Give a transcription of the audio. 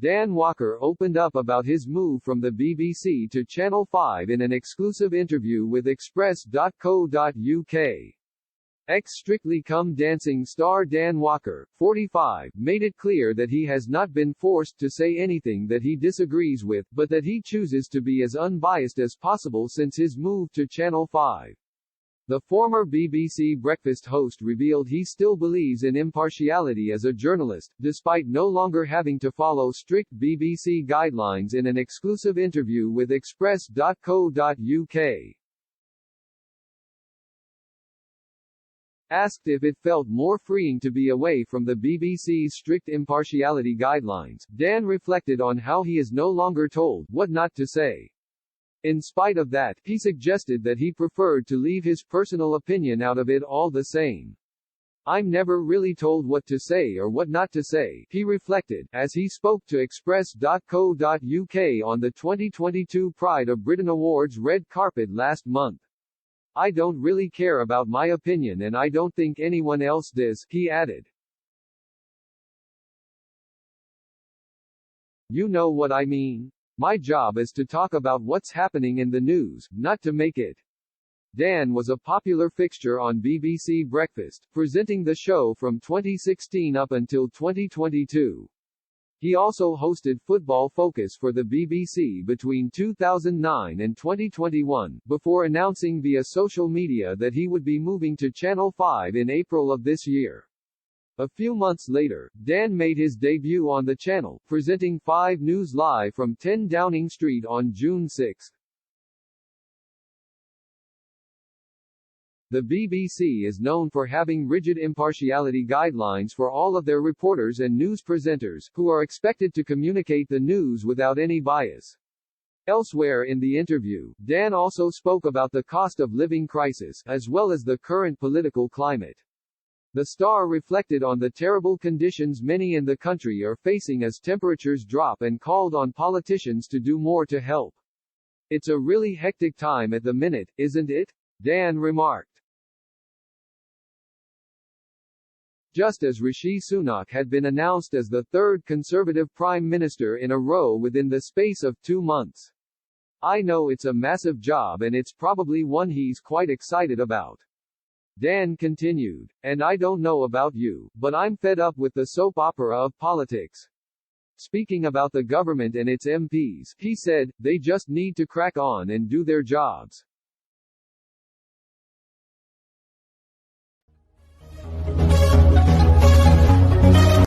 Dan Walker opened up about his move from the BBC to Channel 5 in an exclusive interview with Express.co.uk. Ex-Strictly Come Dancing star Dan Walker, 45, made it clear that he has not been forced to say anything that he disagrees with, but that he chooses to be as unbiased as possible since his move to Channel 5. The former BBC breakfast host revealed he still believes in impartiality as a journalist, despite no longer having to follow strict BBC guidelines in an exclusive interview with Express.co.uk. Asked if it felt more freeing to be away from the BBC's strict impartiality guidelines, Dan reflected on how he is no longer told what not to say. In spite of that, he suggested that he preferred to leave his personal opinion out of it all the same. "I'm never really told what to say or what not to say," he reflected, as he spoke to Express.co.uk on the 2022 Pride of Britain Awards red carpet last month. "I don't really care about my opinion and I don't think anyone else does," he added. "You know what I mean? My job is to talk about what's happening in the news, not to make it." Dan was a popular fixture on BBC Breakfast, presenting the show from 2016 up until 2022. He also hosted Football Focus for the BBC between 2009 and 2021, before announcing via social media that he would be moving to Channel 5 in April of this year. A few months later, Dan made his debut on the channel, presenting 5 News live from 10 Downing Street on June 6. The BBC is known for having rigid impartiality guidelines for all of their reporters and news presenters, who are expected to communicate the news without any bias. Elsewhere in the interview, Dan also spoke about the cost of living crisis, as well as the current political climate. The star reflected on the terrible conditions many in the country are facing as temperatures drop and called on politicians to do more to help. "It's a really hectic time at the minute, isn't it?" Dan remarked. Just as Rishi Sunak had been announced as the third Conservative Prime Minister in a row within the space of 2 months. "I know it's a massive job and it's probably one he's quite excited about." Dan continued, "And I don't know about you, but I'm fed up with the soap opera of politics." Speaking about the government and its MPs, he said, "They just need to crack on and do their jobs."